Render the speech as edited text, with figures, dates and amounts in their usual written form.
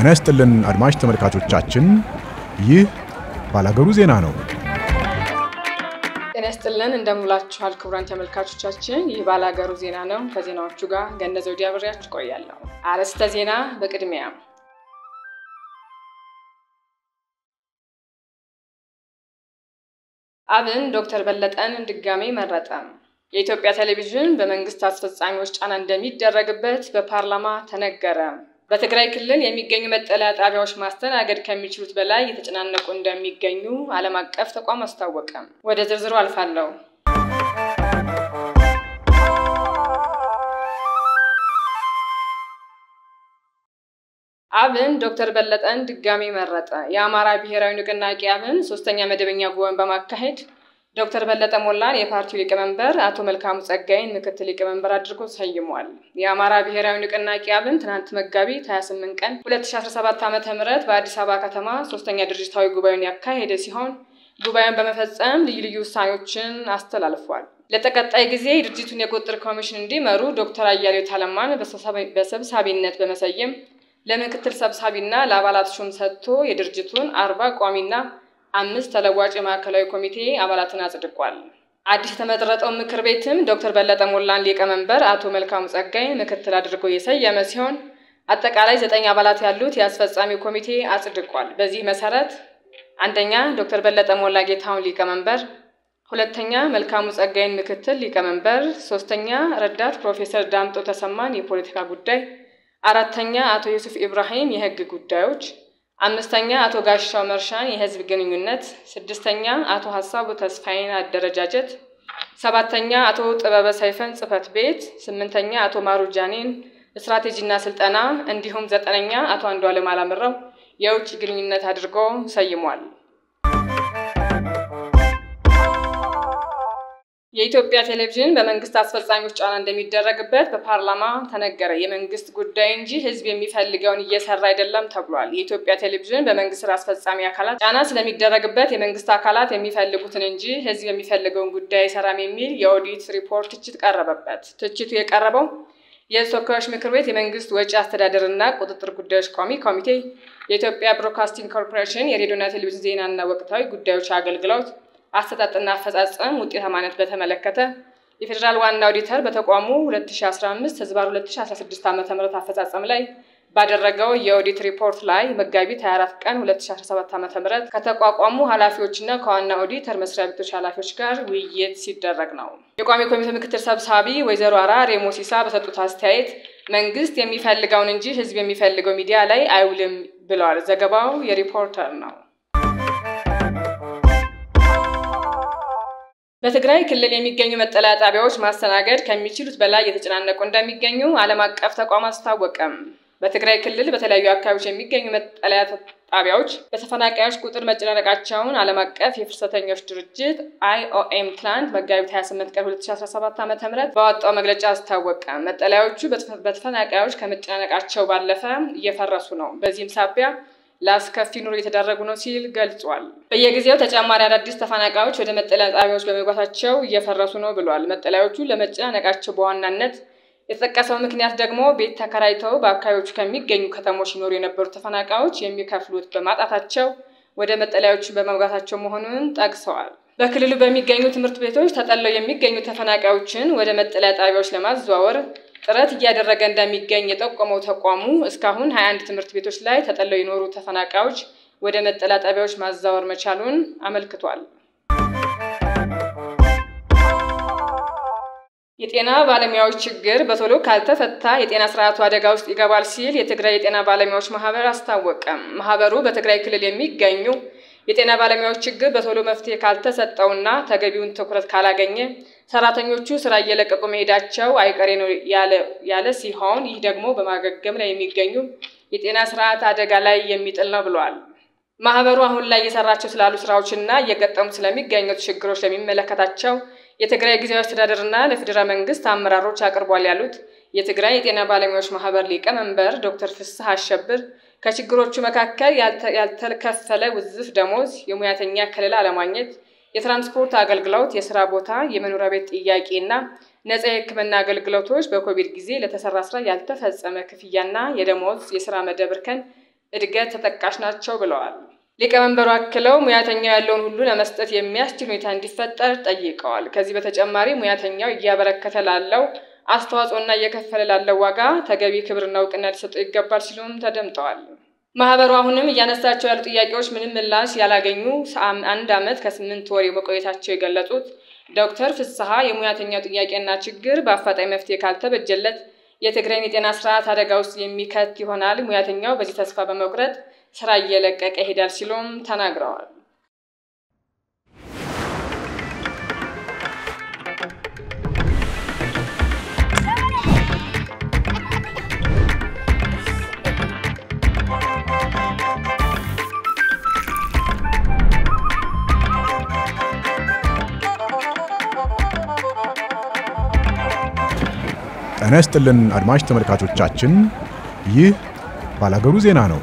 ጤና ይስጥልን አድማጭ ተመልካቾቻችን ይህ ባላገሩ ዜና ነው። ጤና ይስጥልን እንደምንላችኋል ክቡራን ተመልካቾቻችን ይህ ባላገሩ ዜና ነው። ከዜናዎቹ ጋር ገነዘው ዲያብሪያችሁ ቆያለሁ። አርዕስተ ዜና በቅድሚያ አብን ዶክተር በለጠን ድጋሜ መረጠ። የኢትዮጵያ ቴሌቪዥን በመንግስት አስፈጻሚዎች ጫና እንደሚደረግበት በፓርላማ ተነገረ። በትግራይ ክልል የሚገኙ መጠለያ ጣቢያዎች ማስተናገድ ከሚችሉት በላይ የተጨናነቁ እንደሚገኙ ዓለም አቀፍ ተቋም አስታወቀ። ወደ ዝርዝሩ አልፋለሁ። አብን ዶክተር በለጠን ድጋሜ መረጠ። የአማራ ብሔራዊ ንቅናቄ አብን 3ኛ መደበኛ ጉባኤን በማካሄድ ዶክተር በለጠ ሞላን የፓርቲው ሊቀመንበር አቶ መልካሙ ጸጋይን ምክትል ሊቀመንበር አድርጎ ሰይሟል። የአማራ ብሔራዊ ንቅናቄ አብን ትናንት መጋቢት 28 ቀን 2017 ዓ.ም በአዲስ አበባ ከተማ 3ኛ ድርጅታዊ ጉባኤን ያካሄደ ሲሆን ጉባኤውን በመፈጸም ልዩ ውሳኔዎችን አስተላልፏል። ለተቀጣይ ጊዜ ድርጅቱን የቁጥጥር ኮሚሽን እንዲመሩ ዶክተር አያሌው ታለማን በሰብሳቢነት በመሰየም ለምክትል ሰብሳቢና ለአባላት ሹም ሰጥቶ የድርጅቱን 40 ቋሚና 5 ተለዋጭ ማዕከላዊ ኮሚቴ አባላትን አጽድቋል። አዲስ የተመረጠው ምክር ቤትም ዶክተር በለጠ ሞላን ሊቀመንበር አቶ መልካሙ ጸጋይ ምክትል አድርጎ የሰየመ ሲሆን አጠቃላይ 9 አባላት ያሉት የአስፈጻሚው ኮሚቴ አጽድቋል። በዚህ መሰረት አንደኛ ዶክተር በለጠ ሞላ ጌታውን ሊቀመንበር፣ ሁለተኛ መልካሙ ጸጋይን ምክትል ሊቀመንበር፣ ሶስተኛ ረዳት ፕሮፌሰር ዳምጦ ተሰማን የፖለቲካ ጉዳይ፣ አራተኛ አቶ ዩሱፍ ኢብራሂም የህግ ጉዳዮች፣ አምስተኛ አቶ ጋሻው መርሻን የህዝብ ግንኙነት፣ ስድስተኛ አቶ ሐሳቡ ተስፋዬን አደረጃጀት፣ ሰባተኛ አቶ ጥበበ ሰይፈን ጽህፈት ቤት፣ ስምንተኛ አቶ ማሩጃኔን ስትራቴጂና ስልጠና እንዲሁም ዘጠነኛ አቶ አንዱዓለም አላምረው የውጭ ግንኙነት አድርጎ ሰይሟል። የኢትዮጵያ ቴሌቪዥን በመንግስት አስፈጻሚዎች ጫና እንደሚደረግበት በፓርላማ ተነገረ። የመንግስት ጉዳይ እንጂ ህዝብ የሚፈልገውን እየሰራ አይደለም ተብሏል። የኢትዮጵያ ቴሌቪዥን በመንግስት ስራ አስፈጻሚ አካላት ጫና ስለሚደረግበት የመንግስት አካላት የሚፈልጉትን እንጂ ህዝብ የሚፈልገውን ጉዳይ አይሰራም የሚል የኦዲት ሪፖርት ትችት ቀረበበት። ትችቱ የቀረበው የተወካዮች ምክር ቤት የመንግስት ወጪ አስተዳደርና ቁጥጥር ጉዳዮች ቋሚ ኮሚቴ፣ የኢትዮጵያ ብሮድካስቲንግ ኮርፖሬሽን የሬዲዮና ቴሌቪዥን ዜናና ወቅታዊ ጉዳዮች አገልግሎት አስተጣጥና አፈጻጸም ውጤታማነት በተመለከተ የፌደራል ዋና ኦዲተር በተቋሙ 2015/2016 ዓ.ም አፈጻጸም ላይ ባደረገው የኦዲት ሪፖርት ላይ መጋቢት 24 ቀን 2017 ዓ.ም ከተቋቋሙ ኃላፊዎችና ከዋና ኦዲተር መስሪያ ቤቶች ኃላፊዎች ጋር ውይይት ሲደረግ ነው። የቋሚ ኮሚቴው ምክትል ሰብሳቢ ወይዘሮ አራሬ ሞሲሳ በሰጡት አስተያየት መንግስት የሚፈልገውን እንጂ ህዝብ የሚፈልገው ሚዲያ ላይ አይውልም ብለዋል። ዘገባው የሪፖርተር ነው። በትግራይ ክልል የሚገኙ መጠለያ ጣቢያዎች ማስተናገድ ከሚችሉት በላይ የተጨናነቁ እንደሚገኙ ዓለም አቀፍ ተቋም አስታወቀ። በትግራይ ክልል በተለያዩ አካባቢዎች የሚገኙ መጠለያ ጣቢያዎች በተፈናቃዮች ቁጥር መጨናነቃቸውን ዓለም አቀፍ የፍልሰተኞች ድርጅት IOM ትናንት መጋቢት 28 ቀን 2017 ዓ.ም ባወጣው መግለጫ አስታወቀ። መጠለያዎቹ በተፈናቃዮች ከመጨናነቃቸው ባለፈ እየፈረሱ ነው። በዚህም ሳቢያ ላስከፊ ኑሮ እየተደረጉ ነው ሲል ገልጿል። በየጊዜው ተጨማሪ አዳዲስ ተፈናቃዮች ወደ መጠለያ ጣቢያዎች በመግባታቸው እየፈረሱ ነው ብሏል። መጠለያዎቹ ለመጨናነቃቸው በዋናነት የተጠቀሰው ምክንያት ደግሞ ቤት ተከራይተው በአካባቢዎቹ ከሚገኙ ከተሞች ይኖሩ የነበሩ ተፈናቃዮች የሚከፍሉት በማጣታቸው ወደ መጠለያዎቹ በመግባታቸው መሆኑን ጠቅሰዋል። በክልሉ በሚገኙ ትምህርት ቤቶች ተጠልለው የሚገኙ ተፈናቃዮችን ወደ መጠለያ ጣቢያዎች ለማዘዋወር ጥረት እያደረገ እንደሚገኝ የጠቆመው ተቋሙ እስካሁን 21 ትምህርት ቤቶች ላይ ተጠልለው የኖሩ ተፈናቃዮች ወደ መጠለያ ጣቢያዎች ማዛወር መቻሉን አመልክቷል። የጤና ባለሙያዎች ችግር በቶሎ ካልተፈታ የጤና ስርዓቱ አደጋ ውስጥ ይገባል ሲል የትግራይ የጤና ባለሙያዎች ማህበር አስታወቀ። ማህበሩ በትግራይ ክልል የሚገኙ የጤና ባለሙያዎች ችግር በቶሎ መፍትሄ ካልተሰጠውና ተገቢውን ትኩረት ካላገኘ ሰራተኞቹ ስራ እየለቀቁ መሄዳቸው አይቀሬ ነው ያለ ሲሆን ይህ ደግሞ በማገገም ላይ የሚገኙ የጤና ስርዓት አደጋ ላይ የሚጥል ነው ብሏል። ማህበሩ አሁን ላይ እየሰራቸው ስላሉ ስራዎችና እየገጠሙ ስለሚገኙት ችግሮች ለሚመለከታቸው የትግራይ ጊዜያዊ አስተዳደርና ለፌደራል መንግስት አመራሮች አቅርቧል ያሉት የትግራይ የጤና ባለሙያዎች ማህበር ሊቀመንበር ዶክተር ፍስሐ አሸብር ከችግሮቹ መካከል ያልተከፈለ ውዝፍ ደሞዝ፣ የሙያተኛ ከለላ አለማግኘት፣ የትራንስፖርት አገልግሎት፣ የሥራ ቦታ፣ የመኖሪያ ቤት ጥያቄና ነፃ የሕክምና አገልግሎቶች በኮቪድ ጊዜ ለተሰራ ስራ ያልተፈጸመ ክፍያና የደሞዝ የሥራ መደብ እርከን እድገት ተጠቃሽ ናቸው ብለዋል። ሊቀመንበሩ አክለው ሙያተኛው ያለውን ሁሉ ለመስጠት የሚያስችል ሁኔታ እንዲፈጠር ጠይቀዋል። ከዚህ በተጨማሪ ሙያተኛው እያበረከተ ላለው አስተዋጽኦና እየከፈለ ላለው ዋጋ ተገቢ ክብርና እውቅና ሊሰጠው ይገባል ሲሉም ተደምጠዋል። ማህበሩ አሁንም እያነሳቸው ያሉ ጥያቄዎች ምንም ምላሽ ያላገኙ 1 ዓመት ከ8 ወር መቆየታቸው የገለጹት ዶክተር ፍስሐ የሙያተኛው ጥያቄና ችግር በአፋጣኝ መፍትሄ ካልተበጀለት የትግራይን የጤና ስርዓት አደጋ ውስጥ የሚከት ይሆናል፣ ሙያተኛው በዚህ ተስፋ በመቁረጥ ስራ እየለቀቀ ይሄዳል ሲሉም ተናግረዋል። ጤና ይስጥልን አድማጭ ተመልካቾቻችን፣ ይህ ባላገሩ ዜና ነው።